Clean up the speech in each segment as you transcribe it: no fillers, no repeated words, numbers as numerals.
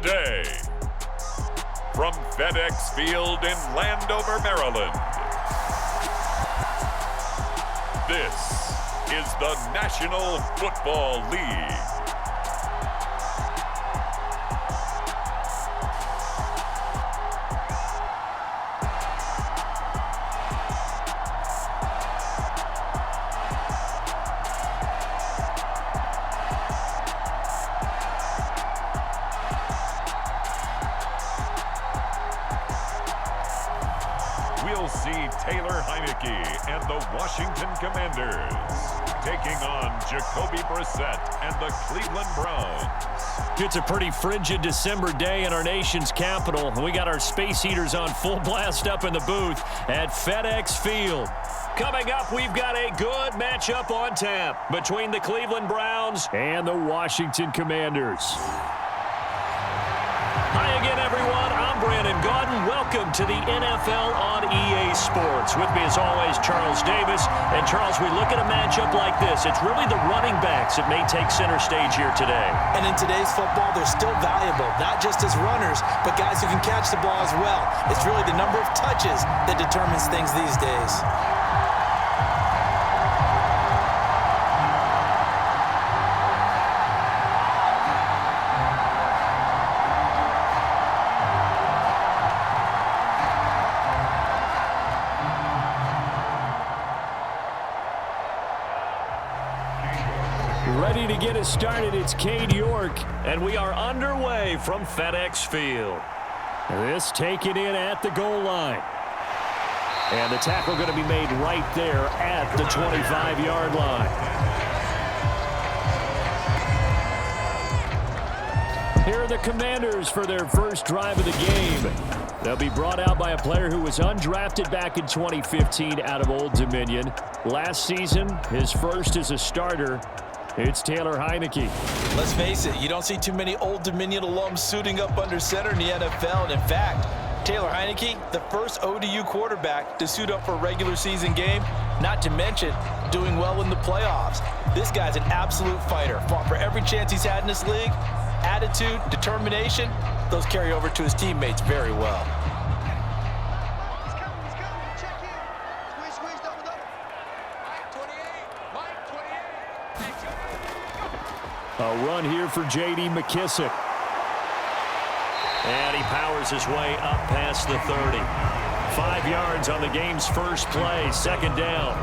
today. From FedExField in Landover, Maryland, this is the National Football League. We'll see Taylor Heineke and the Washington Commanders taking on Jacoby Brissett and the Cleveland Browns. It's a pretty frigid December day in our nation's capital. We got our space heaters on full blast up in the booth at FedExField. Coming up, we've got a good matchup on tap between the Cleveland Browns and the Washington Commanders. Hi again, everyone. I'm Brandon Gaudin. Welcome to the NFL on EA Sports. With me, as always, Charles Davis. And, Charles, we look at a matchup like this. It's really the running backs that may take center stage here today. And in today's football, they're still valuable, not just as runners, but guys who can catch the ball as well. It's really the number of touches that determines things these days. Ready to get us started, it's Cade York, and we are underway from FedExField. This taken in at the goal line. And the tackle going to be made right there at the 25-yard line. Here are the Commanders for their first drive of the game. They'll be brought out by a player who was undrafted back in 2015 out of Old Dominion. Last season, his first as a starter. It's Taylor Heineke. Let's face it, you don't see too many Old Dominion alums suiting up under center in the NFL. And in fact, Taylor Heineke, the first ODU quarterback to suit up for a regular season game, not to mention doing well in the playoffs. This guy's an absolute fighter. Fought for every chance he's had in this league. Attitude, determination, those carry over to his teammates very well. A run here for J.D. McKissick. And he powers his way up past the 30. 5 yards on the game's first play, second down.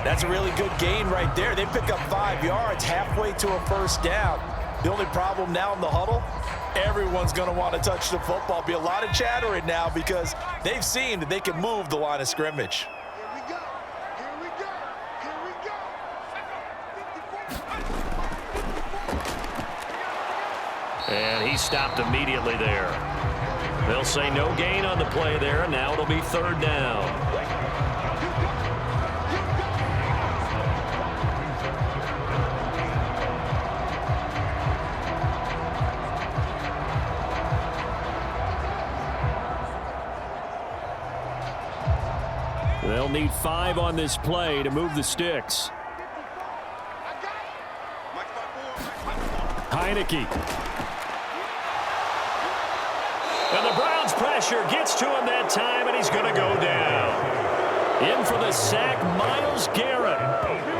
That's a really good gain right there. They pick up 5 yards halfway to a first down. The only problem now in the huddle, everyone's going to want to touch the football. Be a lot of chattering now because they've seen that they can move the line of scrimmage. And he stopped immediately there. They'll say no gain on the play there, and now it'll be third down. They'll need 5 on this play to move the sticks. Heineke. And the Browns pressure gets to him that time, and he's going to go down. In for the sack, Myles Garrett.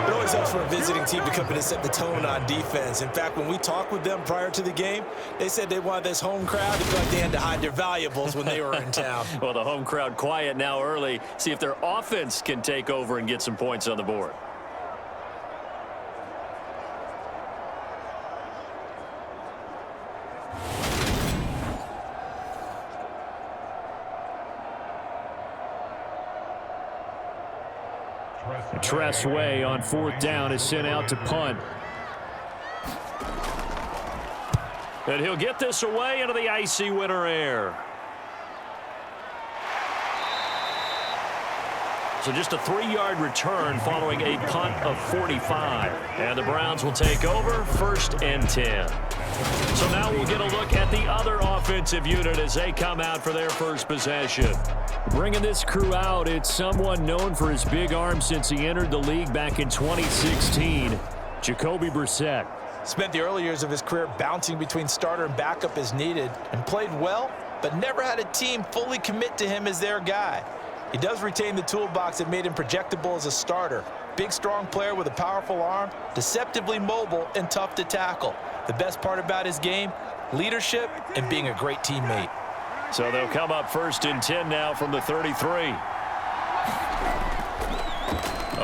It always helps for a visiting team to come in and set the tone on defense. In fact, when we talked with them prior to the game, they said they wanted this home crowd to feel like they had to hide their valuables when they were in town. Well, the home crowd quiet now early. See if their offense can take over and get some points on the board. Tressway on fourth down is sent out to punt. And he'll get this away into the icy winter air. So just a 3-yard return following a punt of 45. And the Browns will take over, 1st and 10. So now we'll get a look at the other offensive unit as they come out for their first possession. Bringing this crew out, it's someone known for his big arm since he entered the league back in 2016, Jacoby Brissett. Spent the early years of his career bouncing between starter and backup as needed, and played well, but never had a team fully commit to him as their guy. He does retain the toolbox that made him projectable as a starter. Big, strong player with a powerful arm, deceptively mobile, and tough to tackle. The best part about his game, leadership and being a great teammate. So they'll come up 1st and 10 now from the 33.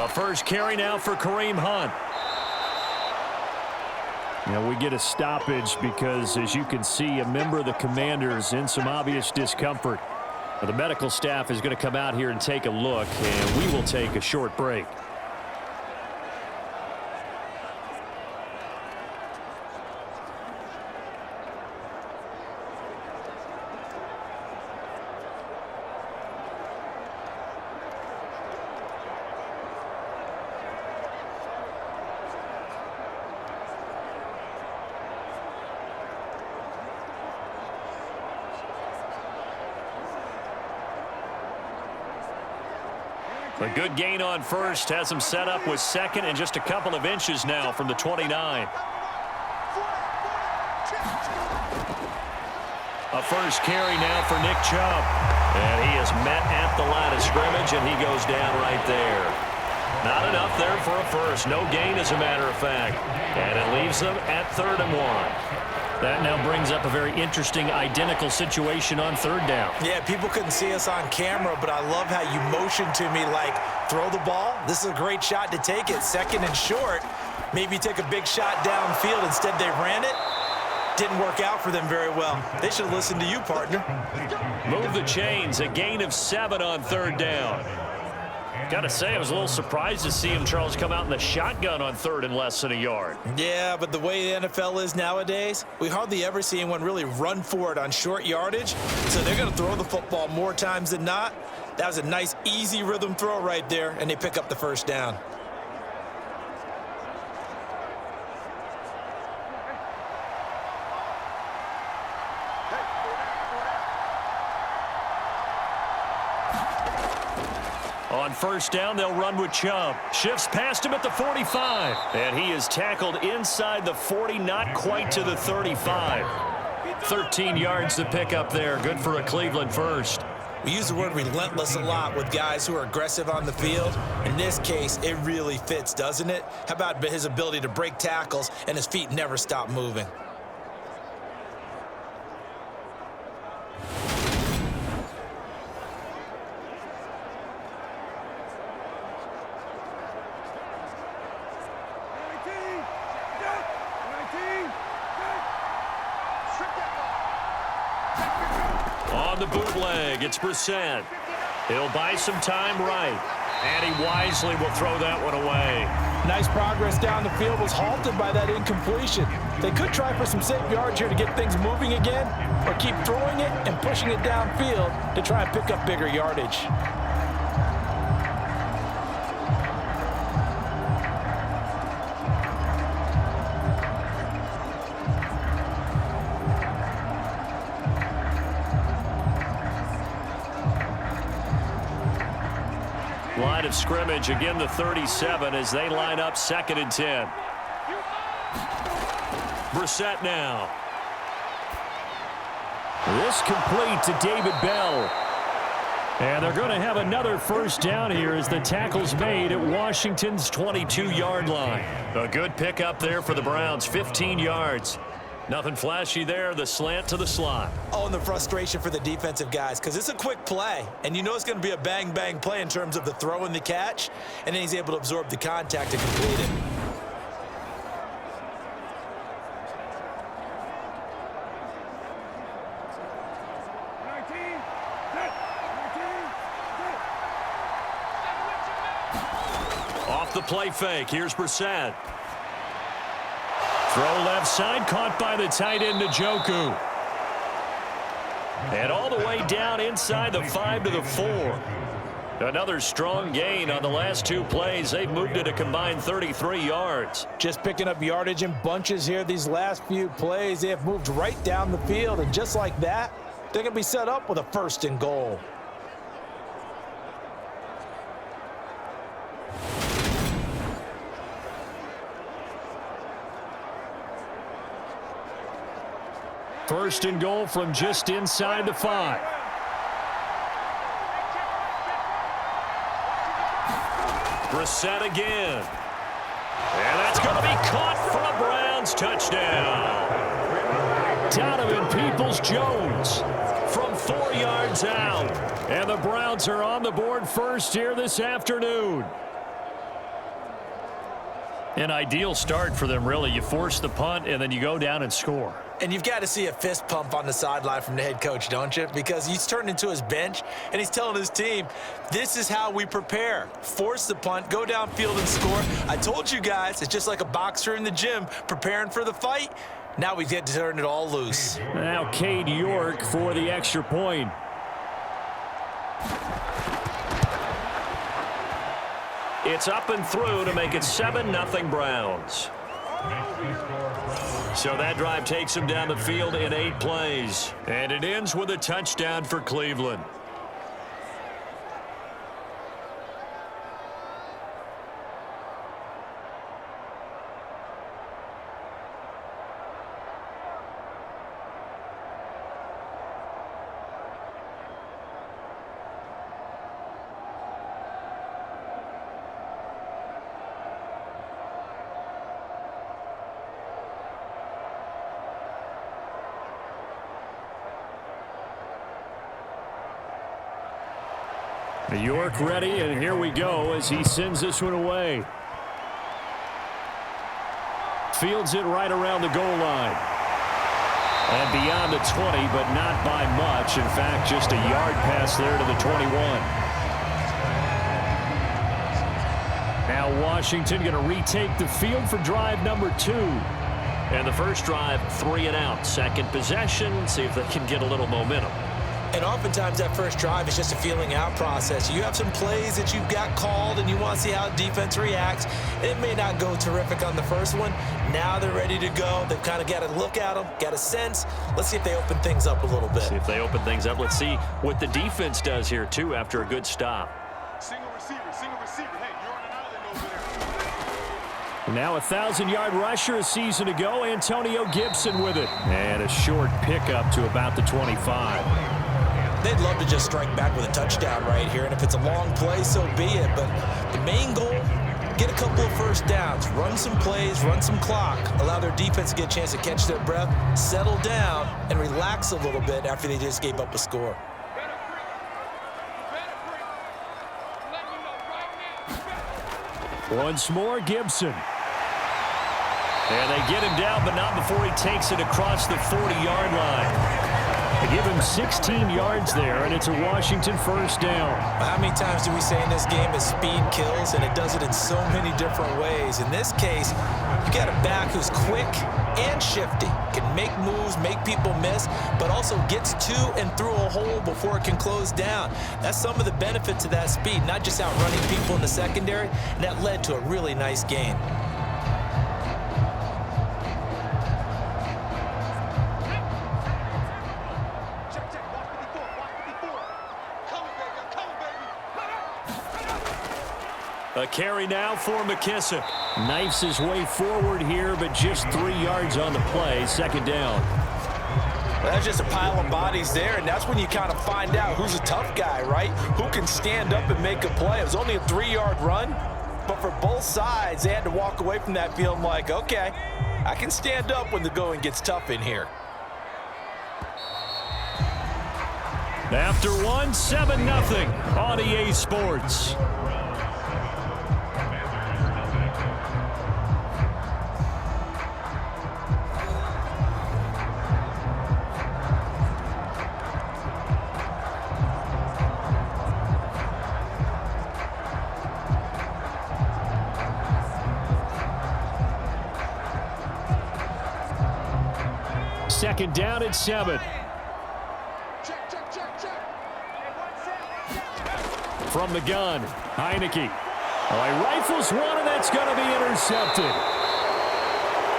A first carry now for Kareem Hunt. Now we get a stoppage because, as you can see, a member of the Commanders in some obvious discomfort. Now, the medical staff is going to come out here and take a look, and we will take a short break. A good gain on first, has him set up with second and just a couple of inches now from the 29. A first carry now for Nick Chubb. And he is met at the line of scrimmage, and he goes down right there. Not enough there for a first. No gain, as a matter of fact. And it leaves them at 3rd and 1. That now brings up a very interesting identical situation on 3rd down. Yeah, people couldn't see us on camera, but I love how you motioned to me like, throw the ball. This is a great shot to take it. 2nd and short. Maybe take a big shot downfield. Instead, they ran it. Didn't work out for them very well. They should have listened to you, partner. Move the chains. A gain of 7 on 3rd down. Got to say, I was a little surprised to see him, Charles, come out in the shotgun on 3rd and less than a yard. Yeah, but the way the NFL is nowadays, we hardly ever see anyone really run for it on short yardage. So they're going to throw the football more times than not. That was a nice, easy rhythm throw right there, and they pick up the 1st down. On 1st down, they'll run with Chubb. Shifts past him at the 45. And he is tackled inside the 40, not quite to the 35. 13 yards to pick up there. Good for a Cleveland first. We use the word relentless a lot with guys who are aggressive on the field. In this case, it really fits, doesn't it? How about his ability to break tackles and his feet never stop moving? On the bootleg, it's Brissett. He'll buy some time right. And he wisely will throw that one away. Nice progress down the field, was halted by that incompletion. They could try for some safe yards here to get things moving again, or keep throwing it and pushing it downfield to try and pick up bigger yardage. Line of scrimmage, again the 37 as they line up 2nd and 10. Brissett now. This complete to David Bell. And they're going to have another 1st down here as the tackle's made at Washington's 22-yard line. A good pickup there for the Browns, 15 yards. Nothing flashy there, the slant to the slot. Oh, and the frustration for the defensive guys, because it's a quick play, and you know it's going to be a bang-bang play in terms of the throw and the catch, and then he's able to absorb the contact and complete it. Off the play fake, here's Brissett. Throw left side, caught by the tight end, Jacoby. And all the way down inside the 5 to the 4. Another strong gain on the last 2 plays. They've moved it a combined 33 yards. Just picking up yardage in bunches here these last few plays. They have moved right down the field, and just like that, they're going to be set up with a 1st and goal. First and goal from just inside the 5. Brissett again. And that's going to be caught for a Browns touchdown. Donovan Peoples-Jones from 4 yards out. And the Browns are on the board first here this afternoon. An ideal start for them, really. You force the punt, and then you go down and score. And you've got to see a fist pump on the sideline from the head coach, don't you? Because he's turned into his bench, and he's telling his team, this is how we prepare. Force the punt, go downfield and score. I told you guys, it's just like a boxer in the gym preparing for the fight. Now we get to turn it all loose. Now Cade York for the extra point. It's up and through to make it 7-0 Browns. So that drive takes them down the field in 8 plays. And it ends with a touchdown for Cleveland. York ready, and here we go as he sends this one away. Fields it right around the goal line. And beyond the 20, but not by much. In fact, just a yard pass there to the 21. Now Washington going to retake the field for drive number 2. And the first drive, 3 and out. Second possession, see if they can get a little momentum. And oftentimes that first drive is just a feeling out process. You have some plays that you've got called and you want to see how defense reacts. It may not go terrific on the first one. Now they're ready to go. They've kind of got to look at them, got a sense. Let's see if they open things up a little bit. See if they open things up. Let's see what the defense does here, too, after a good stop. Single receiver. Hey, you're on an island over there. Now a 1,000-yard rusher a season ago. Antonio Gibson with it. And a short pickup to about the 25. They'd love to just strike back with a touchdown right here, and if it's a long play, so be it. But the main goal, get a couple of first downs, run some plays, run some clock, allow their defense to get a chance to catch their breath, settle down, and relax a little bit after they just gave up a score. Once more, Gibson. And they get him down, but not before he takes it across the 40-yard line. They give him 16 yards there, and it's a Washington first down. How many times do we say in this game that speed kills, and it does it in so many different ways? In this case, you got a back who's quick and shifty, can make moves, make people miss, but also gets to and through a hole before it can close down. That's some of the benefits of that speed, not just outrunning people in the secondary, and that led to a really nice gain. A carry now for McKissick. Knifes his way forward here, but just 3 yards on the play. Second down. That's just a pile of bodies there, and that's when you kind of find out who's a tough guy, right? Who can stand up and make a play. It was only a 3-yard run, but for both sides, they had to walk away from that field like, okay, I can stand up when the going gets tough in here. After one, 7-0 on EA Sports. Second down at 7. From the gun, Heineke. Oh, he rifles one, and that's going to be intercepted.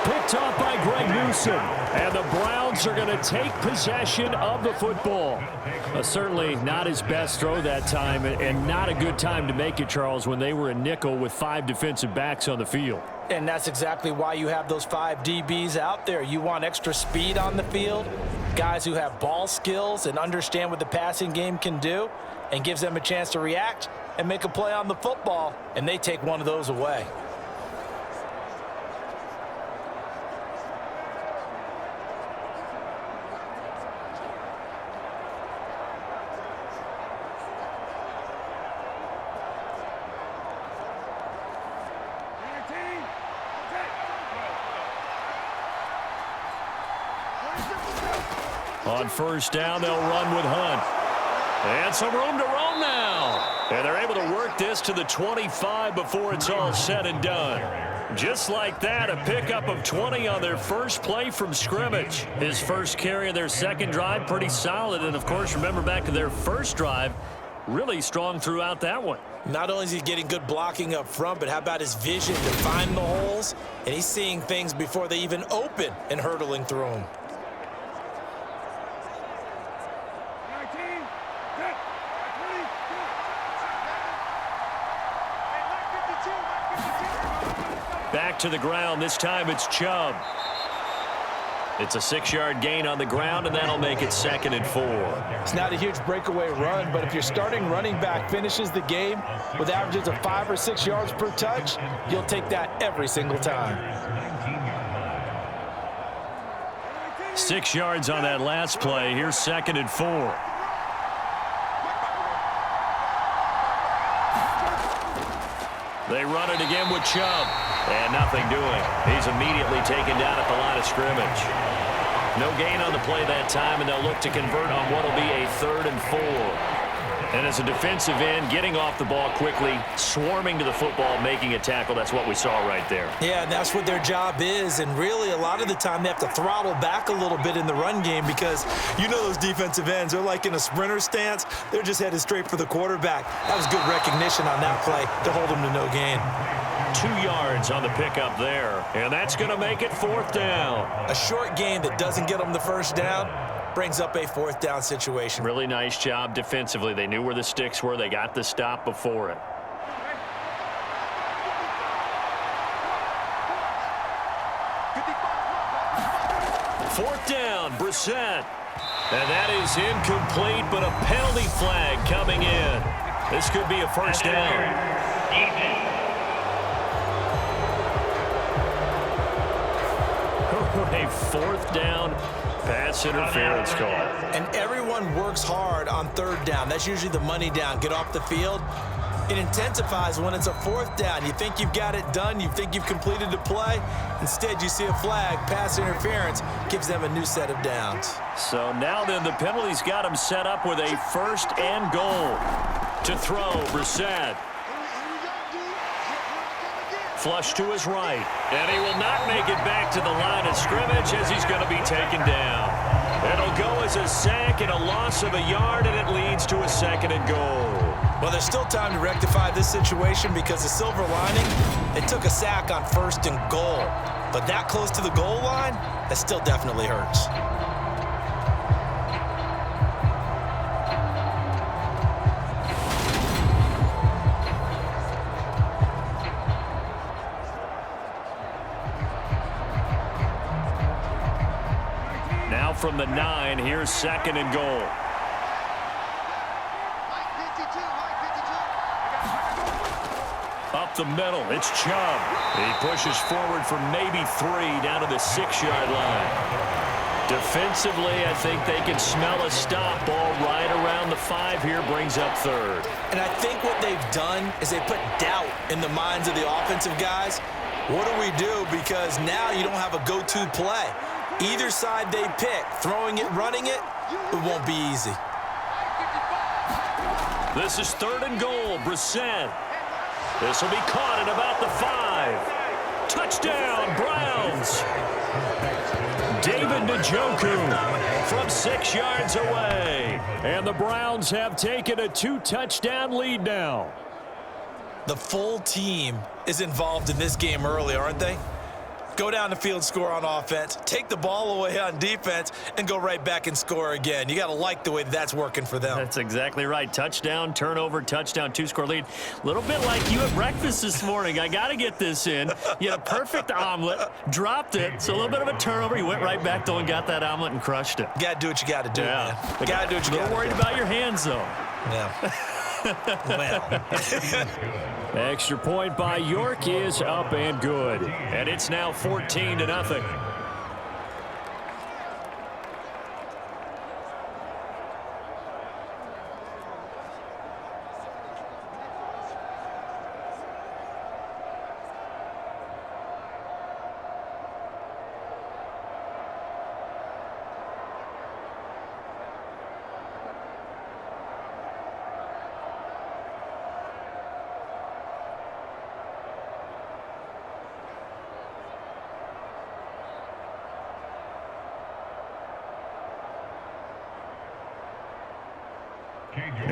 Picked off by Greg Newsom. And the Browns are going to take possession of the football. Certainly not his best throw that time, and not a good time to make it, Charles, when they were a nickel with 5 defensive backs on the field. And that's exactly why you have those 5 DBs out there. You want extra speed on the field. Guys who have ball skills and understand what the passing game can do, and gives them a chance to react and make a play on the football, and they take one of those away. On first down, they'll run with Hunt. And some room to roam now. And they're able to work this to the 25 before it's all said and done. Just like that, a pickup of 20 on their first play from scrimmage. His first carry of their second drive, pretty solid. And, of course, remember back to their first drive, really strong throughout that one. Not only is he getting good blocking up front, but how about his vision to find the holes? And he's seeing things before they even open and hurdling through them. Back to the ground. This time it's Chubb. It's a 6-yard gain on the ground, and that'll make it 2nd and 4. It's not a huge breakaway run, but if your starting running back finishes the game with averages of 5 or 6 yards per touch, you'll take that every single time. 6 yards on that last play. Here's 2nd and 4. They run it again with Chubb. And nothing doing. He's immediately taken down at the line of scrimmage. No gain on the play that time, and they'll look to convert on what will be a 3rd and 4. And as a defensive end, getting off the ball quickly, swarming to the football, making a tackle, that's what we saw right there. Yeah, and that's what their job is. And really, a lot of the time, they have to throttle back a little bit in the run game because you know those defensive ends, they're like in a sprinter stance. They're just headed straight for the quarterback. That was good recognition on that play to hold them to no gain. 2 yards on the pickup there, and that's going to make it 4th down. A short gain that doesn't get them the first down brings up a 4th down situation. Really nice job defensively. They knew where the sticks were. They got the stop before it. Fourth down, Brissett. And that is incomplete, but a penalty flag coming in. This could be a first down. A 4th down pass interference call. And everyone works hard on 3rd down. That's usually the money down. Get off the field. It intensifies when it's a 4th down. You think you've got it done. You think you've completed the play. Instead, you see a flag. Pass interference gives them a new set of downs. So now then, the penalty's got him set up with a 1st and goal. To throw, Brissett. Flush to his right, and he will not make it back to the line of scrimmage as he's going to be taken down. It'll go as a sack and a loss of a yard, and it leads to a 2nd and goal. Well, there's still time to rectify this situation because the silver lining, they took a sack on 1st and goal. But that close to the goal line, that still definitely hurts. From the 9, here's 2nd and goal. Up the middle, it's Chubb. He pushes forward for maybe 3 down to the 6-yard line. Defensively, I think they can smell a stop. Ball right around the 5 here, brings up 3rd. And I think what they've done is they put doubt in the minds of the offensive guys. What do we do? Because now you don't have a go-to play. Either side they pick, throwing it, running it, it won't be easy. This is 3rd and goal, Brissett. This will be caught at about the 5. Touchdown, Browns. David Njoku from 6 yards away. And the Browns have taken a 2-touchdown lead now. The full team is involved in this game early, aren't they? Go down the field, score on offense, take the ball away on defense, and go right back and score again. You got to like the way that's working for them. That's exactly right. Touchdown, turnover, touchdown, 2-score lead. A little bit like you at breakfast this morning. I got to get this in. You had a perfect omelet, dropped it. So a little bit of a turnover. You went right back though and got that omelet and crushed it. You got to do what you got to do, man. You got to do what you got to do. A little worried about your hands, though. Yeah. Well. Extra point by York is up and good. And it's now 14-0.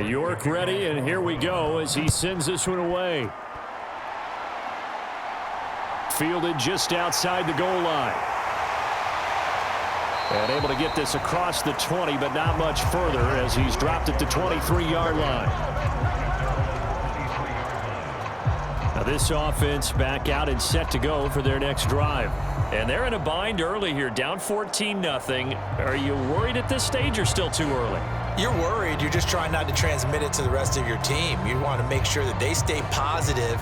York ready, and here we go as he sends this one away. Fielded just outside the goal line. And able to get this across the 20, but not much further as he's dropped it to 23-yard line. Now this offense back out and set to go for their next drive. And they're in a bind early here, down 14-0. Are you worried at this stage or still too early? You're worried. You're just trying not to transmit it to the rest of your team. You want to make sure that they stay positive,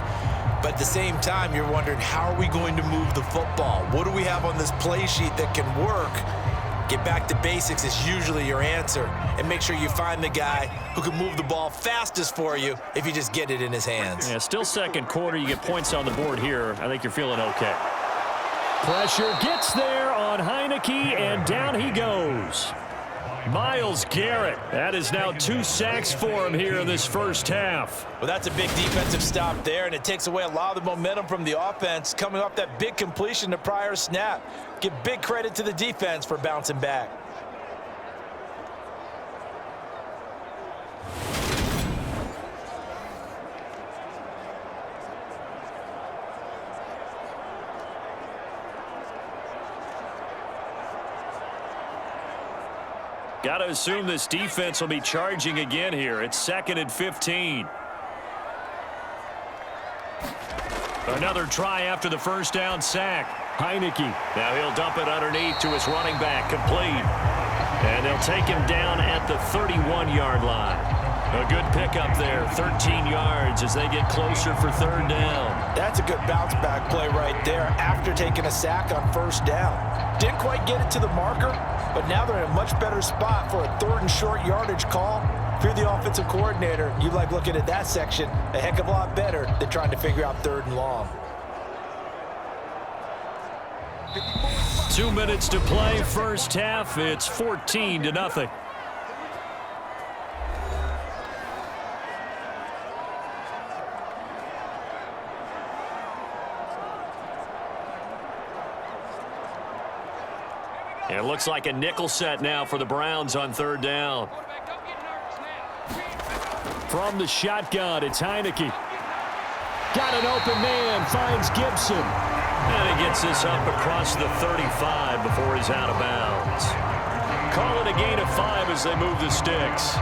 but at the same time, you're wondering, how are we going to move the football? What do we have on this play sheet that can work? Get back to basics is usually your answer, and make sure you find the guy who can move the ball fastest for you if you just get it in his hands. Yeah, still second quarter. You get points on the board here. I think you're feeling okay. Pressure gets there on Heineke, and down he goes. Myles Garrett. That is now 2 sacks for him here in this first half. Well, that's a big defensive stop there, and it takes away a lot of the momentum from the offense coming off that big completion the prior snap. Give big credit to the defense for bouncing back. Got to assume this defense will be charging again here. It's 2nd and 15. Another try after the first down sack. Heineke. Now he'll dump it underneath to his running back, complete. And they'll take him down at the 31-yard line. A good pickup there, 13 yards as they get closer for 3rd down. That's a good bounce back play right there after taking a sack on 1st down. Didn't quite get it to the marker, but now they're in a much better spot for a 3rd and short yardage call. If you're the offensive coordinator, you like looking at that section a heck of a lot better than trying to figure out 3rd and long. 2 minutes to play, first half. It's 14-0. It looks like a nickel set now for the Browns on 3rd down. From the shotgun, it's Heineke. Got an open man, finds Gibson. And he gets this up across the 35 before he's out of bounds. Call it a gain of 5 as they move the sticks.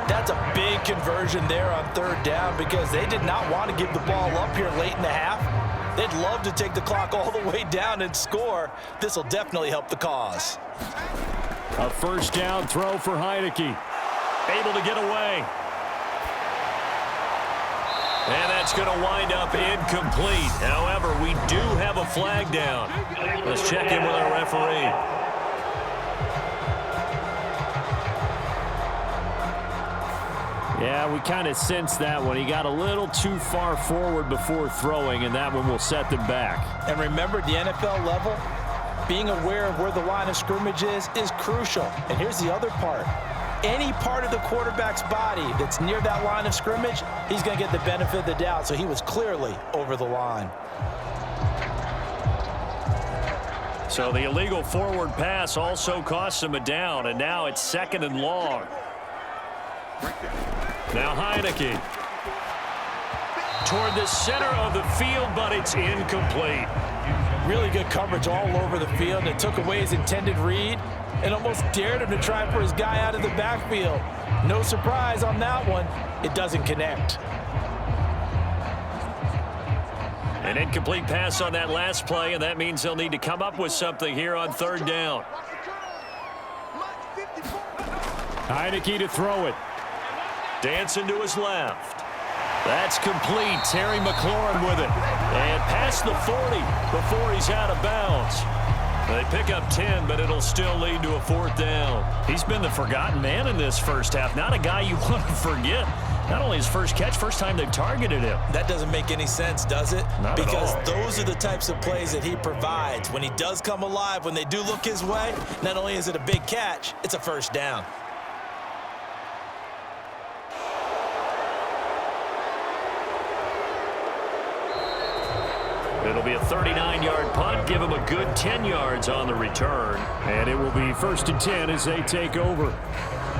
That's a big conversion there on 3rd down because they did not want to give the ball up here late in the half. They'd love to take the clock all the way down and score. This will definitely help the cause. A 1st down throw for Heineke. Able to get away. And that's going to wind up incomplete. However, we do have a flag down. Let's check in with our referee. Yeah, we kind of sensed that one. He got a little too far forward before throwing, and that one will set them back. And remember, the NFL level, being aware of where the line of scrimmage is crucial. And here's the other part. Any part of the quarterback's body that's near that line of scrimmage, he's going to get the benefit of the doubt. So he was clearly over the line. So the illegal forward pass also cost him a down, and now it's 2nd and long. Now Heineke toward the center of the field, but it's incomplete. Really good coverage all over the field, and it took away his intended read and almost dared him to try for his guy out of the backfield. No surprise on that one. It doesn't connect. An incomplete pass on that last play, and that means they'll need to come up with something here on third down. Heineke to throw it. Dancing to his left. That's complete. Terry McLaurin with it. And past the 40 before he's out of bounds. They pick up 10, but it'll still lead to a fourth down. He's been the forgotten man in this first half. Not a guy you want to forget. Not only his first catch, first time they've targeted him. That doesn't make any sense, does it? Not because at all. Those are the types of plays that he provides. When he does come alive, when they do look his way, not only is it a big catch, it's a first down. It'll be a 39-yard punt. Give him a good 10 yards on the return. And it will be 1st and 10 as they take over.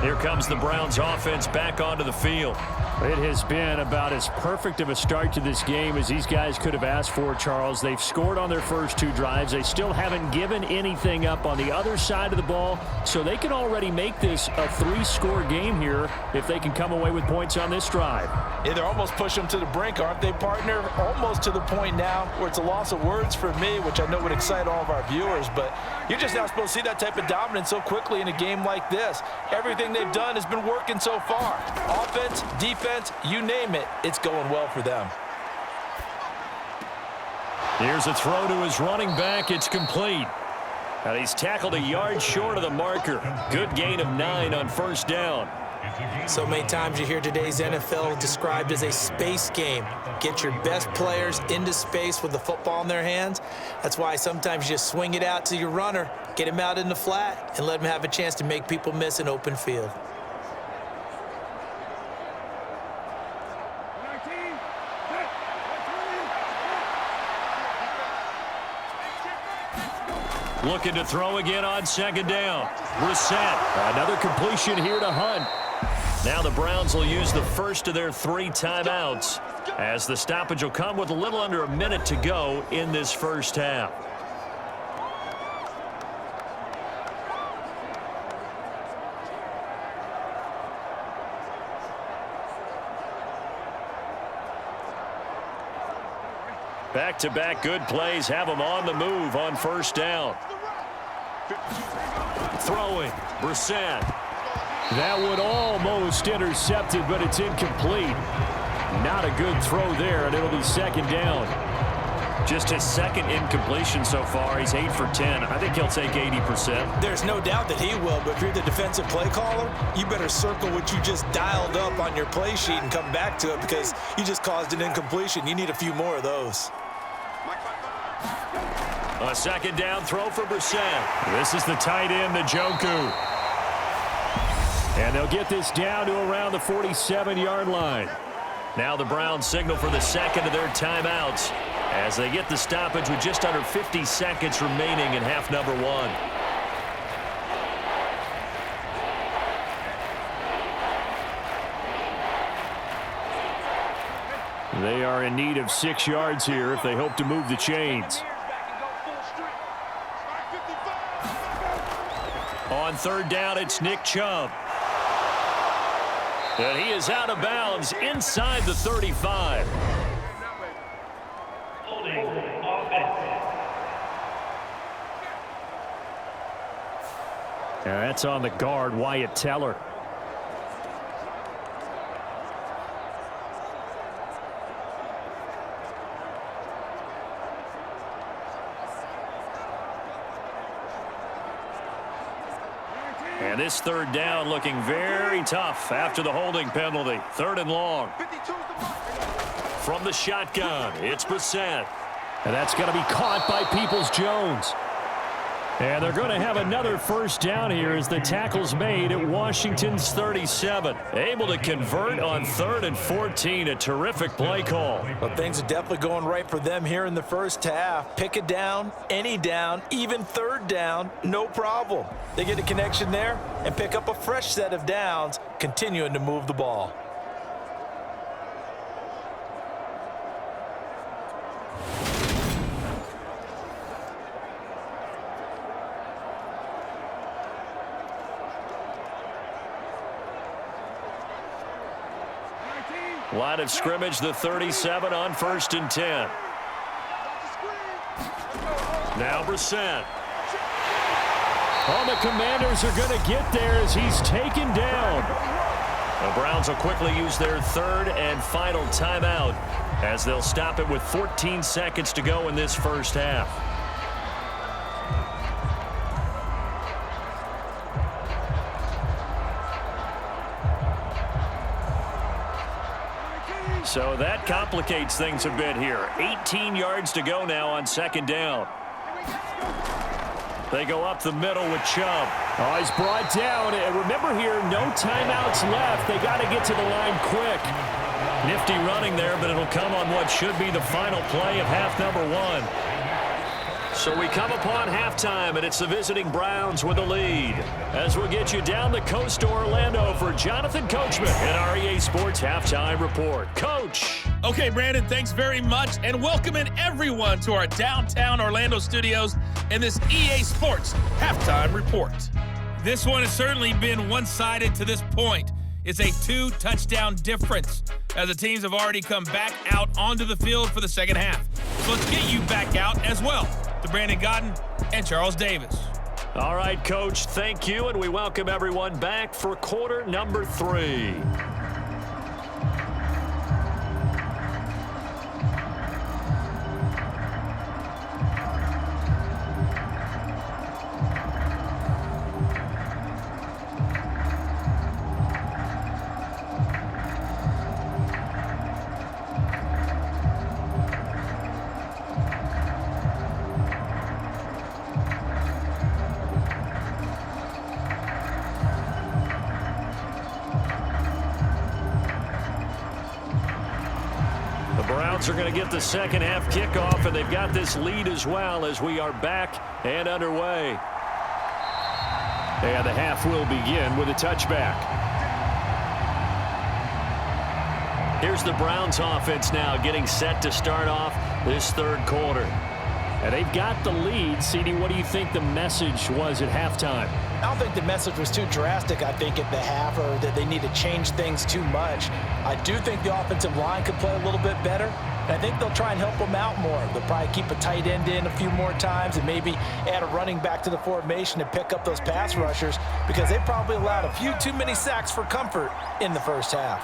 Here comes the Browns offense back onto the field. It has been about as perfect of a start to this game as these guys could have asked for, Charles. They've scored on their first 2 drives. They still haven't given anything up on the other side of the ball, so they can already make this a 3-score game here if they can come away with points on this drive. Yeah, they're almost pushing them to the brink, aren't they, partner? Almost to the point now where it's a loss of words for me, which I know would excite all of our viewers, but you're just not supposed to see that type of dominance so quickly in a game like this. Everything they've done has been working so far. Offense, defense, you name it, it's going well for them. Here's a throw to his running back. It's complete. And he's tackled a yard short of the marker. Good gain of 9 on first down. So many times you hear today's NFL described as a space game. Get your best players into space with the football in their hands. That's why sometimes you just swing it out to your runner, get him out in the flat, and let him have a chance to make people miss an open field. Looking to throw again on second down. Brissett. Another completion here to Hunt. Now the Browns will use the first of their 3 timeouts as the stoppage will come with a little under a minute to go in this first half. Back-to-back good plays have them on the move on first down. Throwing, Brissett. That one almost intercepted, but it's incomplete. Not a good throw there, and it'll be second down. Just his second incompletion so far. He's 8 for 10. I think he'll take 80%. There's no doubt that he will, but if you're the defensive play caller, you better circle what you just dialed up on your play sheet and come back to it because you just caused an incompletion. You need a few more of those. A second down throw for Brissett. This is the tight end, Jacoby. And they'll get this down to around the 47-yard line. Now the Browns signal for the second of their timeouts as they get the stoppage with just under 50 seconds remaining in half number 1. They are in need of 6 yards here if they hope to move the chains. On third down, it's Nick Chubb. And he is out of bounds inside the 35. And that's on the guard, Wyatt Teller. And this third down looking very tough after the holding penalty. 3rd and long. From the shotgun, it's Brissett. And that's going to be caught by Peoples-Jones. And they're going to have another first down here as the tackle's made at Washington's 37. Able to convert on 3rd and 14. A terrific play call. Well, things are definitely going right for them here in the first half. Pick it down, any down, even third down, no problem. They get a connection there and pick up a fresh set of downs, continuing to move the ball. Line of scrimmage, the 37 on 1st and 10. Now Brissett. Oh, the Commanders are going to get there as he's taken down. The Browns will quickly use their 3rd and final timeout as they'll stop it with 14 seconds to go in this first half. So that complicates things a bit here. 18 yards to go now on 2nd down. They go up the middle with Chubb. Oh, he's brought down. And remember here, no timeouts left. They got to get to the line quick. Nifty running there, but it'll come on what should be the final play of half number 1. So we come upon halftime, and it's the visiting Browns with the lead. As we'll get you down the coast to Orlando for Jonathan Coachman in our EA Sports Halftime Report. Coach. Okay, Brandon, thanks very much, and welcoming everyone to our downtown Orlando studios in this EA Sports Halftime Report. This one has certainly been one-sided to this point. It's a 2-touchdown difference as the teams have already come back out onto the field for the second half. So let's get you back out as well to Brandon Godden and Charles Davis. All right, Coach, thank you, and we welcome everyone back for quarter number 3. Are going to get the second half kickoff, and they've got this lead as well as we are back and underway. And the half will begin with a touchback. Here's the Browns offense now getting set to start off this 3rd quarter. And they've got the lead. CD, what do you think the message was at halftime? I don't think the message was too drastic, I think, at the half, or that they need to change things too much. I do think the offensive line could play a little bit better. And I think they'll try and help them out more. They'll probably keep a tight end in a few more times and maybe add a running back to the formation to pick up those pass rushers, because they probably allowed a few too many sacks for comfort in the first half.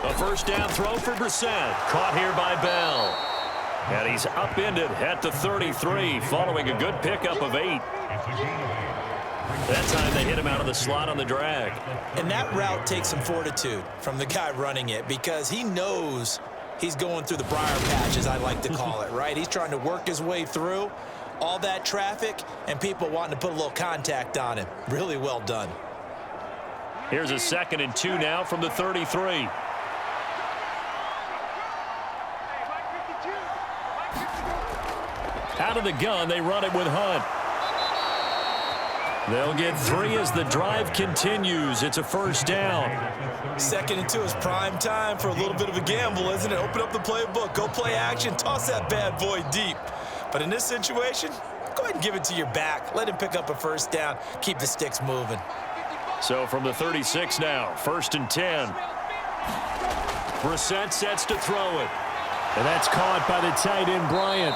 A first down throw for Brissett. Caught here by Bell. And he's upended at the 33 following a good pickup of 8. That time they hit him out of the slot on the drag. And that route takes some fortitude from the guy running it, because he knows he's going through the briar patch, as I like to call it, right? He's trying to work his way through all that traffic and people wanting to put a little contact on him. Really well done. Here's a 2nd and 2 now from the 33. Out of the gun, they run it with Hunt. They'll get 3 as the drive continues. It's a first down. 2nd and 2 is prime time for a little bit of a gamble, isn't it? Open up the playbook, go play action, toss that bad boy deep. But in this situation, go ahead and give it to your back. Let him pick up a first down. Keep the sticks moving. So from the 36 now, 1st and 10. Brissett sets to throw it. And that's caught by the tight end, Bryant.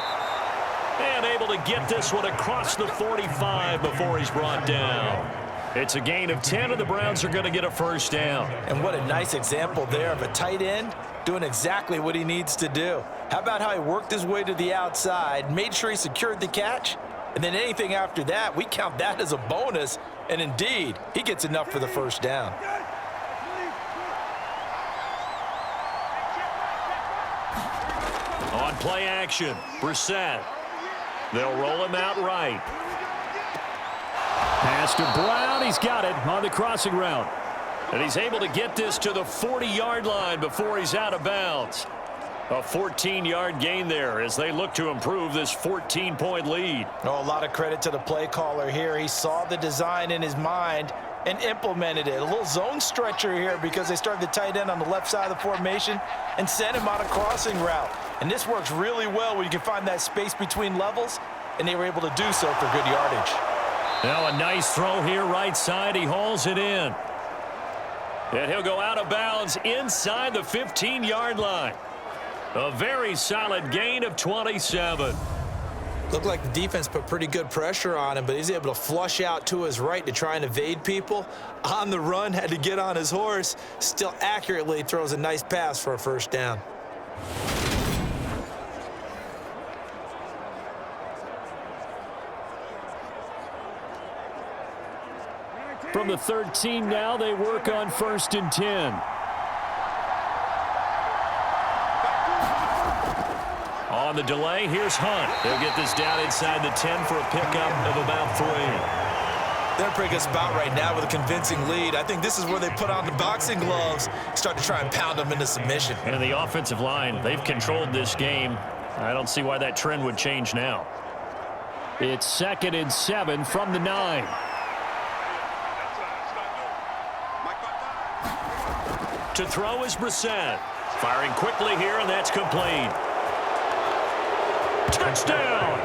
And able to get this one across the 45 before he's brought down. It's a gain of 10, and the Browns are going to get a first down. And what a nice example there of a tight end doing exactly what he needs to do. How about how he worked his way to the outside, made sure he secured the catch, and then anything after that, we count that as a bonus. And indeed, he gets enough for the first down. On play action, Brissett. They'll roll him out right. Pass to Brown. He's got it on the crossing route. And he's able to get this to the 40-yard line before he's out of bounds. A 14-yard gain there as they look to improve this 14-point lead. Oh, a lot of credit to the play caller here. He saw the design in his mind and implemented it. A little zone stretcher here because they started the tight end on the left side of the formation and sent him on a crossing route. And this works really well when you can find that space between levels, and they were able to do so for good yardage. Now a nice throw here right side. He hauls it in. And he'll go out of bounds inside the 15-yard line. A very solid gain of 27. Looked like the defense put pretty good pressure on him, but he's able to flush out to his right to try and evade people. On the run, had to get on his horse. Still accurately throws a nice pass for a first down. From the 13 now, they work on 1st and 10. On the delay, here's Hunt. They'll get this down inside the 10 for a pickup of about 3. They're in a pretty good spot right now with a convincing lead. I think this is where they put on the boxing gloves, start to try and pound them into submission. And the offensive line, they've controlled this game. I don't see why that trend would change now. It's 2nd and 7 from the 9. To throw is Brissett. Firing quickly here, and that's complete. Touchdown!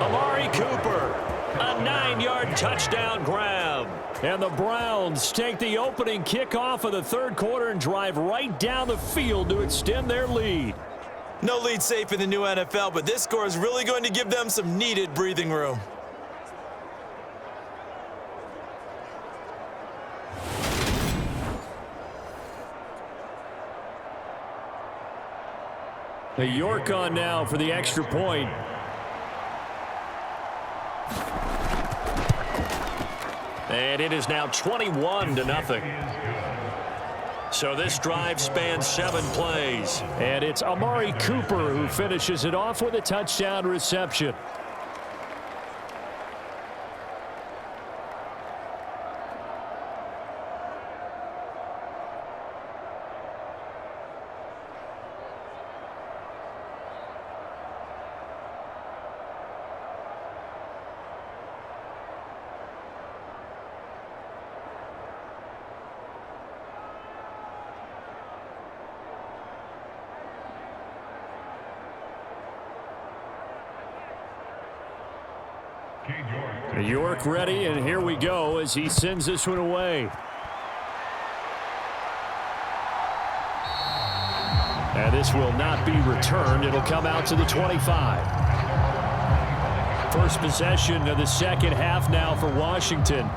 Amari Cooper. A 9-yard touchdown grab. And the Browns take the opening kickoff of the 3rd quarter and drive right down the field to extend their lead. No lead safe in the new NFL, but this score is really going to give them some needed breathing room. A York on now for the extra point. And it is now 21-0. So this drive spans 7 plays. And it's Amari Cooper who finishes it off with a touchdown reception. York ready, and here we go as he sends this one away. And this will not be returned. It'll come out to the 25. First possession of the second half now for Washington.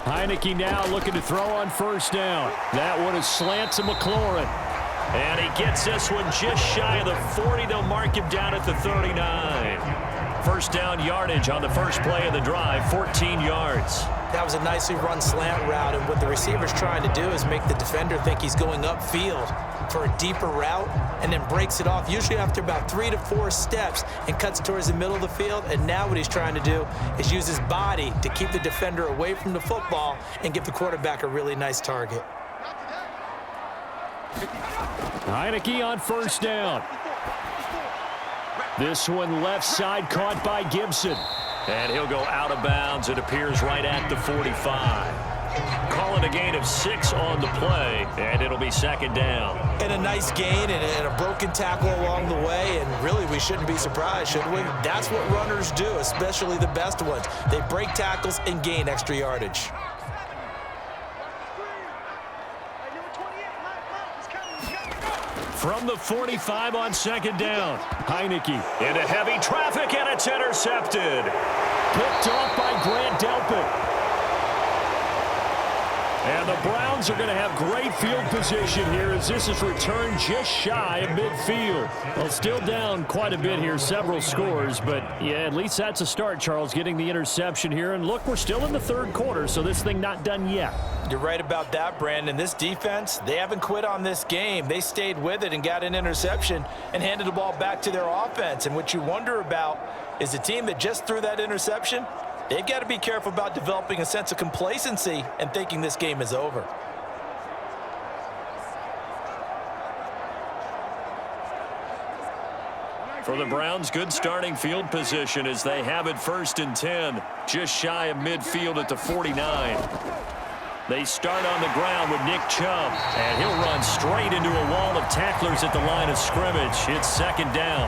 Heineke now looking to throw on first down. That one is slant to McLaurin. And he gets this one just shy of the 40. They'll mark him down at the 39. First down yardage on the first play of the drive, 14 yards. That was a nicely run slant route, and what the receiver's trying to do is make the defender think he's going upfield for a deeper route and then breaks it off, usually after about 3 to 4 steps, and cuts towards the middle of the field. And now what he's trying to do is use his body to keep the defender away from the football and give the quarterback a really nice target. Heineke on first down. This one left side caught by Gibson. And he'll go out of bounds. It appears right at the 45. Calling a gain of 6 on the play, and it'll be second down. And a nice gain and a broken tackle along the way, and really we shouldn't be surprised, should we? That's what runners do, especially the best ones. They break tackles and gain extra yardage. From the 45 on second down, Heineke. Into heavy traffic, and it's intercepted. Picked off by Grant Delpit. And the Browns are going to have great field position here as this is returned just shy of midfield. Well, still down quite a bit here, several scores, but yeah, at least that's a start, Charles, getting the interception here. And look, we're still in the 3rd quarter, so this thing not done yet. You're right about that, Brandon. This defense, they haven't quit on this game. They stayed with it and got an interception and handed the ball back to their offense. And what you wonder about is the team that just threw that interception, they've got to be careful about developing a sense of complacency and thinking this game is over. For the Browns, good starting field position as they have it 1st and 10, just shy of midfield at the 49. They start on the ground with Nick Chubb, and he'll run straight into a wall of tacklers at the line of scrimmage. It's 2nd down.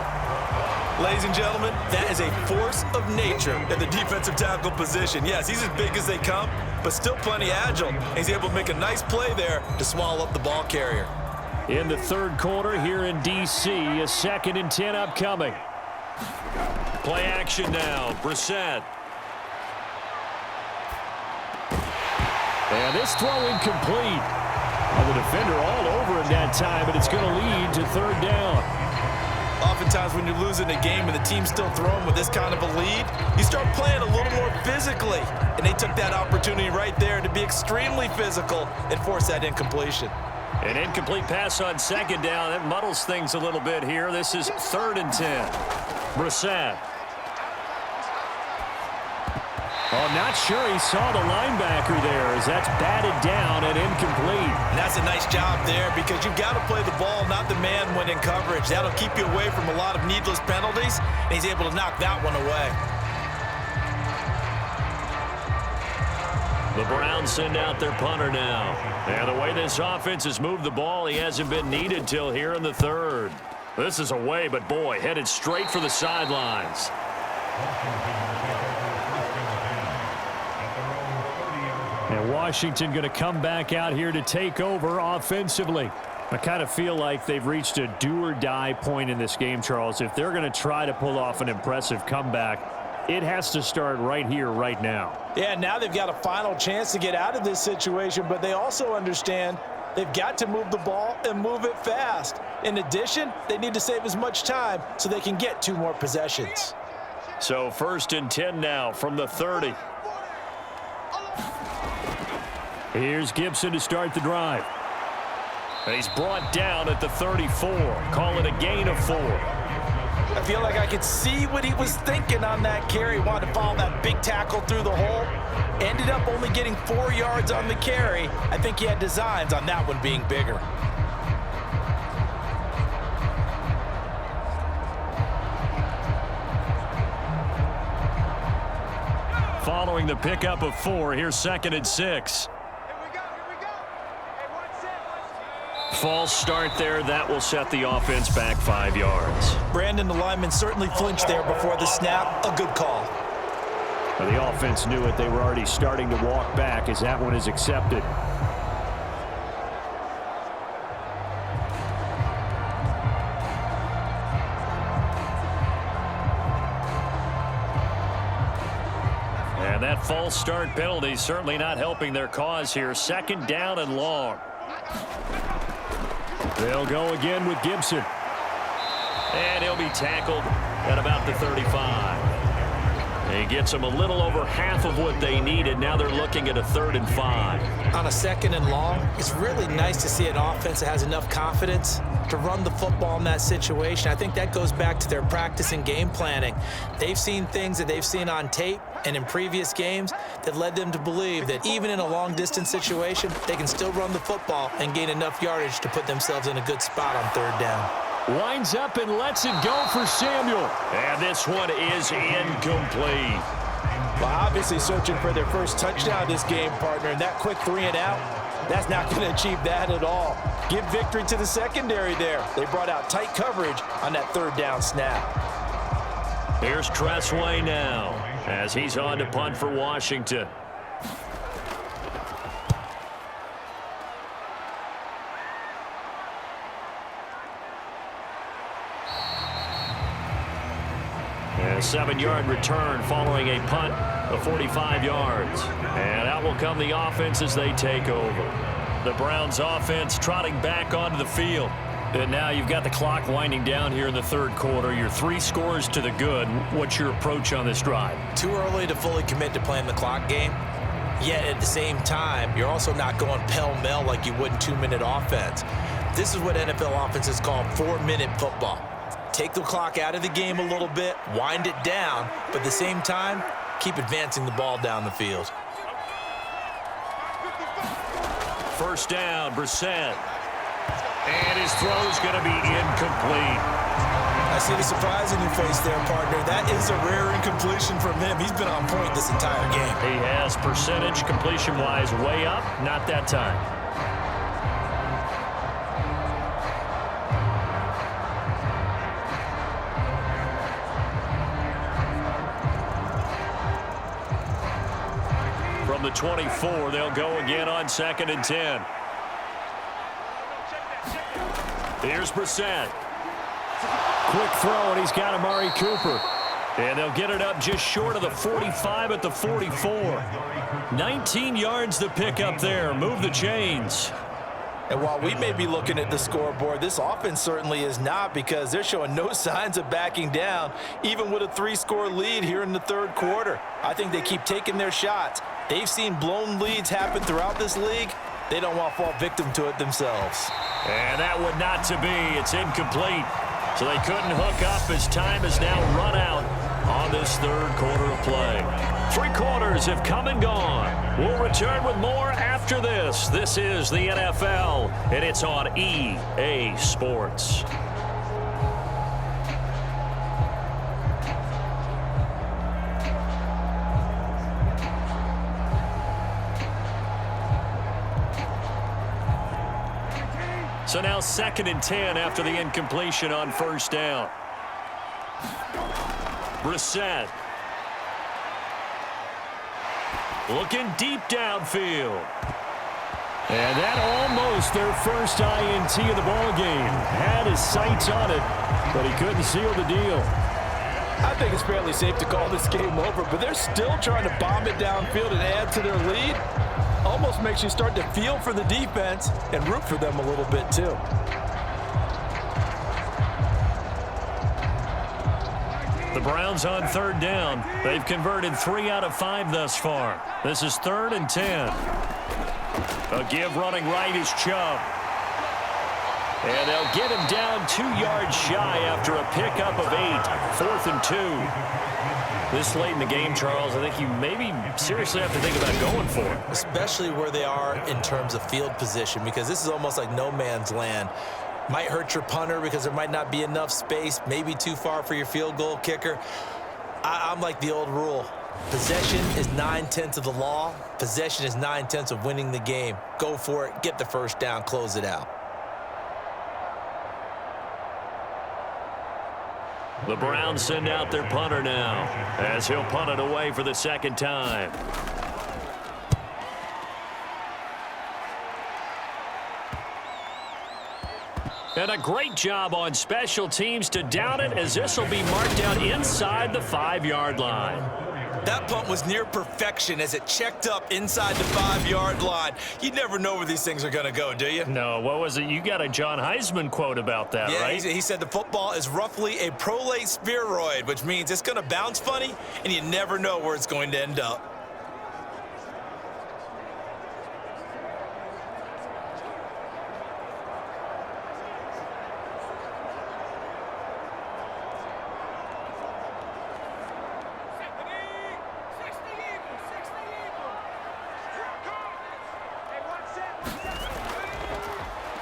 Ladies and gentlemen, that is a force of nature at the defensive tackle position. Yes, he's as big as they come, but still plenty agile. He's able to make a nice play there to swallow up the ball carrier. In the 3rd quarter here in D.C., a 2nd and 10 upcoming. Play action now. Brissett. And this throw incomplete. The defender all over him that time, but it's going to lead to 3rd down. Oftentimes when you're losing a game and the team's still throwing with this kind of a lead, you start playing a little more physically. And they took that opportunity right there to be extremely physical and force that incompletion. An incomplete pass on 2nd down. That muddles things a little bit here. This is 3rd and 10. Brissett. Oh, not sure he saw the linebacker there as that's batted down and incomplete. And that's a nice job there because you've got to play the ball, not the man when in coverage. That'll keep you away from a lot of needless penalties, and he's able to knock that one away. The Browns send out their punter now. And the way this offense has moved the ball, he hasn't been needed till here in the 3rd. This is away, but boy, headed straight for the sidelines. And Washington going to come back out here to take over offensively. I kind of feel like they've reached a do-or-die point in this game, Charles. If they're going to try to pull off an impressive comeback, it has to start right here, right now. Yeah, now they've got a final chance to get out of this situation, but they also understand they've got to move the ball and move it fast. In addition, they need to save as much time so they can get 2 more possessions. So 1st and 10 now from the 30. Here's Gibson to start the drive. And he's brought down at the 34. Call it a gain of 4. I feel like I could see what he was thinking on that carry. Wanted to follow that big tackle through the hole. Ended up only getting 4 yards on the carry. I think he had designs on that one being bigger. Following the pickup of 4, here's 2nd and 6. False start there. That will set the offense back 5 yards. Brandon, the lineman, certainly flinched there before the snap. A good call. Well, the offense knew it. They were already starting to walk back as that one is accepted. And that false start penalty certainly not helping their cause here. 2nd down and long. They'll go again with Gibson. And he'll be tackled at about the 35. He gets them a little over half of what they needed. Now they're looking at a 3rd and 5. On a 2nd and long, it's really nice to see an offense that has enough confidence to run the football in that situation. I think that goes back to their practice and game planning. They've seen things that they've seen on tape and in previous games that led them to believe that even in a long-distance situation, they can still run the football and gain enough yardage to put themselves in a good spot on 3rd down. Winds up and lets it go for Samuel. And this one is incomplete. Well, obviously searching for their first touchdown this game, partner, and that quick 3 and out, that's not going to achieve that at all. Give victory to the secondary there. They brought out tight coverage on that 3rd down snap. Here's Tressway now as he's on to punt for Washington. A 7-yard return following a punt of 45 yards. And out will come the offense as they take over. The Browns offense trotting back onto the field. And now you've got the clock winding down here in the 3rd quarter. You're 3 scores to the good. What's your approach on this drive? Too early to fully commit to playing the clock game. Yet at the same time, you're also not going pell-mell like you would in 2-minute offense. This is what NFL offenses call 4-minute football. Take the clock out of the game a little bit, wind it down, but at the same time, keep advancing the ball down the field. 1st down, Brissett. And his throw is going to be incomplete. I see the surprise in your face there, partner. That is a rare incompletion from him. He's been on point this entire game. He has percentage completion-wise way up. Not that time. From the 24, they'll go again on 2nd and 10. Here's Brissett. Quick throw, and he's got Amari Cooper. And they'll get it up just short of the 45 at the 44. 19 yards to pick up there. Move the chains. And while we may be looking at the scoreboard, this offense certainly is not, because they're showing no signs of backing down, even with a 3-score lead here in the third quarter. I think they keep taking their shots. They've seen blown leads happen throughout this league. They don't want to fall victim to it themselves. And that would not to be. It's incomplete. So they couldn't hook up as time has now run out on this third quarter of play. 3 quarters have come and gone. We'll return with more after this. This is the NFL, and it's on EA Sports. So now 2nd and 10 after the incompletion on 1st down. Brissett. Looking deep downfield. And that almost their first INT of the ballgame. Had his sights on it, but he couldn't seal the deal. I think it's fairly safe to call this game over, but they're still trying to bomb it downfield and add to their lead. Almost makes you start to feel for the defense and root for them a little bit too. The Browns on 3rd down. They've converted 3 out of 5 thus far. This is 3rd and 10. A give running right is Chubb. And they'll get him down 2 yards shy after a pickup of 8. 4th and 2. This late in the game, Charles, I think you maybe seriously have to think about going for it. Especially where they are in terms of field position, because this is almost like no man's land. Might hurt your punter because there might not be enough space, maybe too far for your field goal kicker. I'm like the old rule. Possession is 9/10 of the law. Possession is 9/10 of winning the game. Go for it, get the first down, close it out. The Browns send out their punter now, as he'll punt it away for the 2nd time. And a great job on special teams to down it, as this will be marked out inside the 5-yard line. That punt was near perfection as it checked up inside the 5-yard line. You never know where these things are going to go, do you? No, what was it? You got a John Heisman quote about that, right? Yeah, he said the football is roughly a prolate spheroid, which means it's going to bounce funny, and you never know where it's going to end up.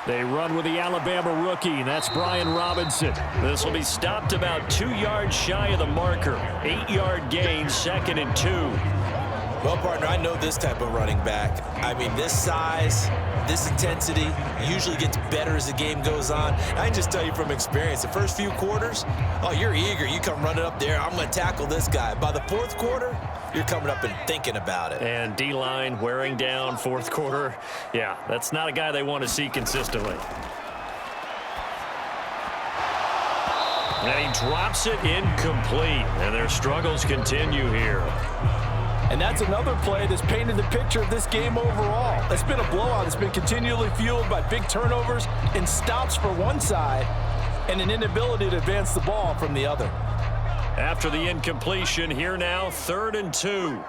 They run with the Alabama rookie. That's Brian Robinson. This will be stopped about 2 yards shy of the marker. 8-yard gain, 2nd and 2. Well, partner, I know this type of running back. I mean, this size, this intensity usually gets better as the game goes on. I can just tell you from experience, the first few quarters, oh, you're eager. You come running up there, I'm going to tackle this guy. By the 4th quarter, you're coming up and thinking about it. And D-line wearing down 4th quarter. Yeah, that's not a guy they want to see consistently. And he drops it incomplete. And their struggles continue here. And that's another play that's painted the picture of this game overall. It's been a blowout. It's been continually fueled by big turnovers and stops for one side and an inability to advance the ball from the other. After the incompletion, here now, 3rd and 2.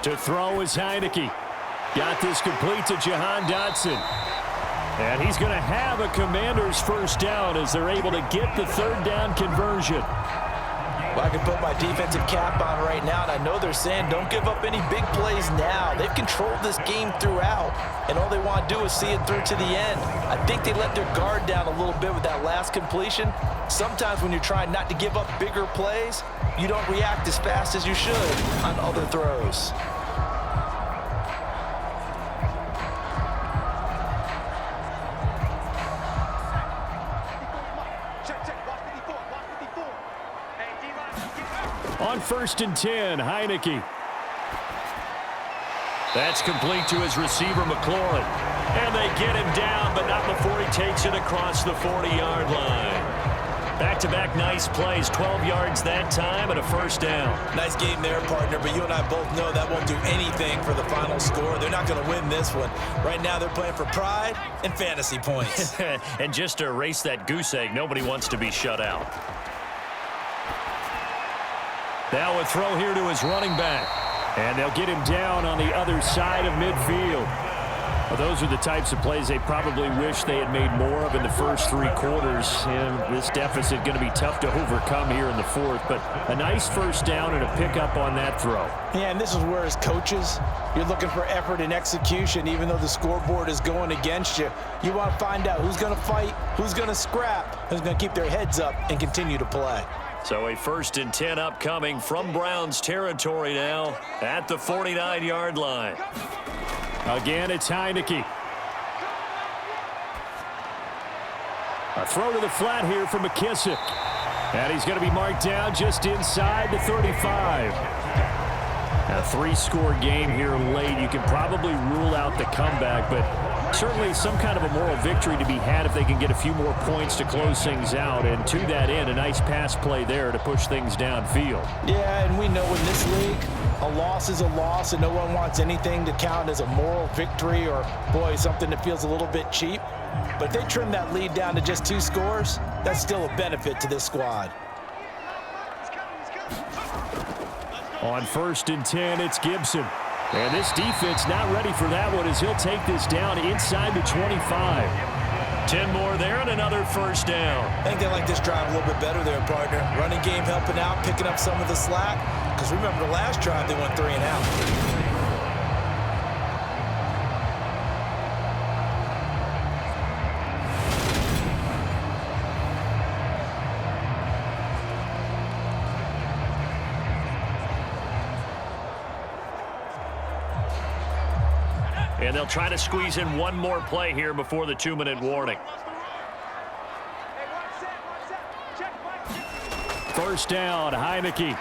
To throw is Heineke. Got this complete to Jahan Dotson. And he's going to have a Commanders first down as they're able to get the 3rd down conversion. Well, I can put my defensive cap on right right now, and I know they're saying don't give up any big plays now. They've controlled this game throughout, and all they want to do is see it through to the end. I think they let their guard down a little bit with that last completion. Sometimes when you're trying not to give up bigger plays, you don't react as fast as you should on other throws. On 1st and 10, Heineke. That's complete to his receiver, McLaurin. And they get him down, but not before he takes it across the 40-yard line. Back-to-back nice plays, 12 yards that time and a first down. Nice game there, partner, but you and I both know that won't do anything for the final score. They're not going to win this one. Right now they're playing for pride and fantasy points. And just to erase that goose egg, nobody wants to be shut out. Now a throw here to his running back. And they'll get him down on the other side of midfield. Well, those are the types of plays they probably wish they had made more of in the first 3 quarters. And this deficit going to be tough to overcome here in the 4th. But a nice first down and a pickup on that throw. Yeah, and this is where as coaches, you're looking for effort and execution. Even though the scoreboard is going against you, you want to find out who's going to fight, who's going to scrap, who's going to keep their heads up and continue to play. So a 1st and 10 upcoming from Browns territory now at the 49-yard line. Again, it's Heineke. A throw to the flat here for McKissick. And he's going to be marked down just inside the 35. A 3-score game here late. You can probably rule out the comeback, but certainly some kind of a moral victory to be had if they can get a few more points to close things out. And to that end, a nice pass play there to push things downfield. Yeah, and we know in this league, a loss is a loss, and no one wants anything to count as a moral victory or, boy, something that feels a little bit cheap. But if they trim that lead down to just 2 scores, that's still a benefit to this squad. On 1st and 10, it's Gibson. And this defense not ready for that one as he'll take this down inside the 25. 10 more there and another first down. I think they like this drive a little bit better there, partner. Running game helping out, picking up some of the slack. Because remember the last drive, they went 3 and out. And they'll try to squeeze in one more play here before the 2-minute warning. First down, Heineke.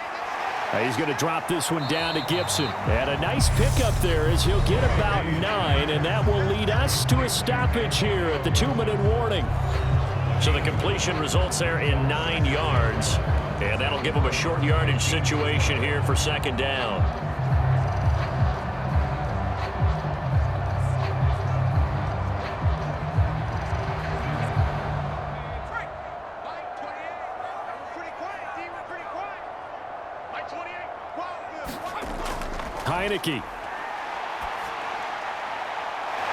He's going to drop this one down to Gibson. And a nice pickup there as he'll get about 9, and that will lead us to a stoppage here at the 2-minute warning. So the completion results there in 9 yards. And that'll give them a short yardage situation here for 2nd down. Heineke.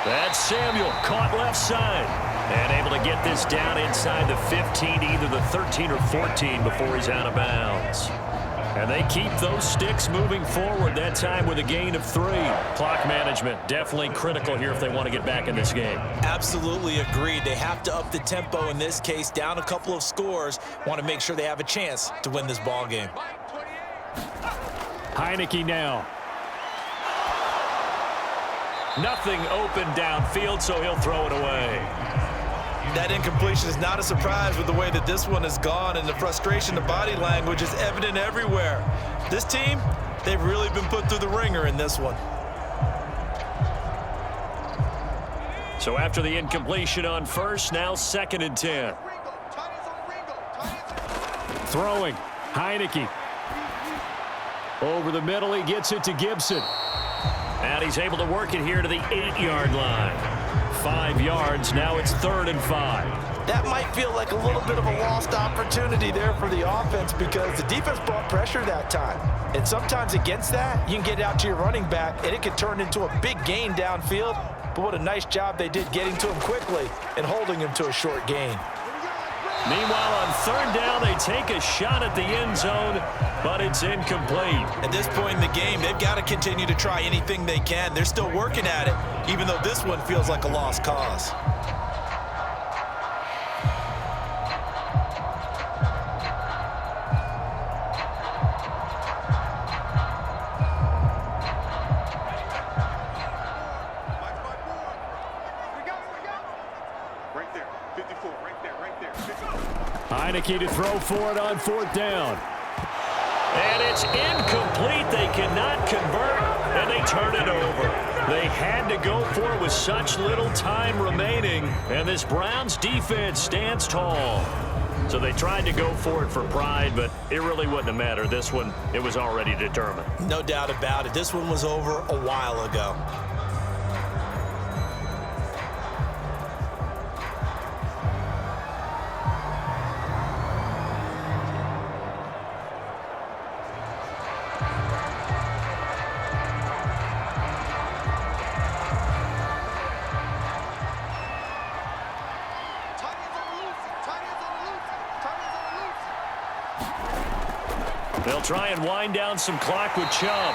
That's Samuel, caught left side. And able to get this down inside the 15, either the 13 or 14 before he's out of bounds. And they keep those sticks moving forward, that time with a gain of 3. Clock management definitely critical here if they want to get back in this game. Absolutely agreed. They have to up the tempo in this case, down a couple of scores. Want to make sure they have a chance to win this ball game. Heineke now. Nothing open downfield, so he'll throw it away. That incompletion is not a surprise with the way that this one has gone, and the frustration, the body language is evident everywhere. This team, they've really been put through the ringer in this one. So after the incompletion on first, now 2nd and 10. Throwing, Heineke. Over the middle, he gets it to Gibson. And he's able to work it here to the 8-yard line. 5 yards, now it's 3rd and 5. That might feel like a little bit of a lost opportunity there for the offense because the defense brought pressure that time. And sometimes against that, you can get out to your running back, and it can turn into a big gain downfield. But what a nice job they did getting to him quickly and holding him to a short gain. Meanwhile, on third down, they take a shot at the end zone, but it's incomplete. At this point in the game, they've got to continue to try anything they can. They're still working at it, even though this one feels like a lost cause. Heineke to throw for it on fourth down. And it's incomplete. They cannot convert, and they turn it over. They had to go for it with such little time remaining, and this Browns defense stands tall. So they tried to go for it for pride, but it really wouldn't have mattered. This one, it was already determined. No doubt about it. This one was over a while ago. They'll try and wind down some clock with Chubb.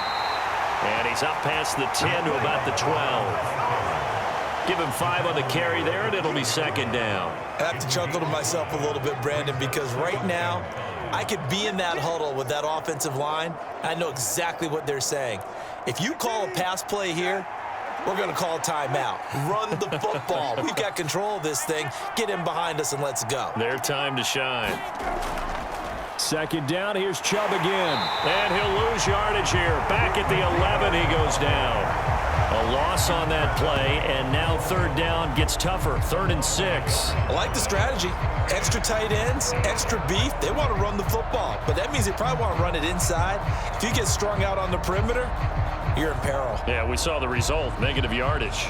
And he's up past the 10 to about the 12. Give him 5 on the carry there, and it'll be second down. I have to chuckle to myself a little bit, Brandon, because right now I could be in that huddle with that offensive line. I know exactly what they're saying. If you call a pass play here, we're going to call a timeout. Run the football. We've got control of this thing. Get in behind us and let's go. Their time to shine. Second down, here's Chubb again. And he'll lose yardage here. Back at the 11, he goes down. A loss on that play, and now third down gets tougher. 3rd and 6. I like the strategy. Extra tight ends, extra beef. They want to run the football, but that means they probably want to run it inside. If you get strung out on the perimeter, you're in peril. Yeah, we saw the result, negative yardage.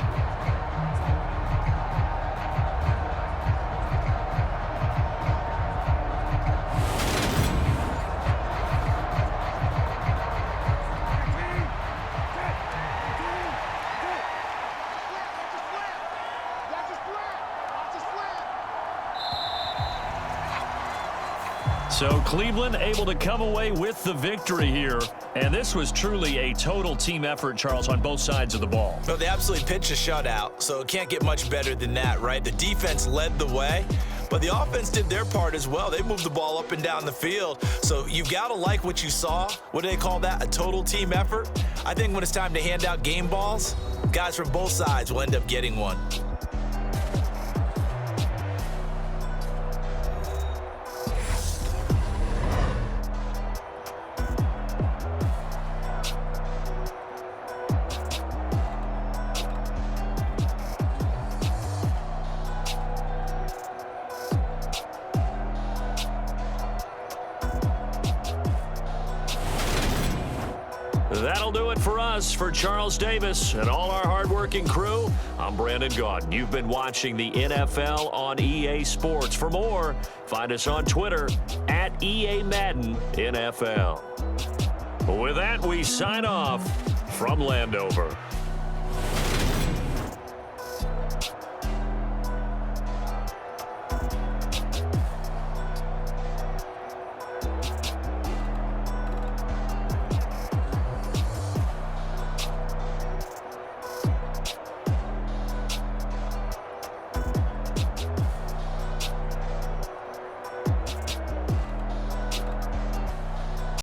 So Cleveland able to come away with the victory here. And this was truly a total team effort, Charles, on both sides of the ball. No, they absolutely pitched a shutout, so it can't get much better than that, right? The defense led the way, but the offense did their part as well. They moved the ball up and down the field. So you've got to like what you saw. What do they call that? A total team effort? I think when it's time to hand out game balls, guys from both sides will end up getting one. That'll do it for us. For Charles Davis and all our hardworking crew, I'm Brandon Gaudin. You've been watching the NFL on EA Sports. For more, find us on Twitter at EA Madden NFL. With that, we sign off from Landover.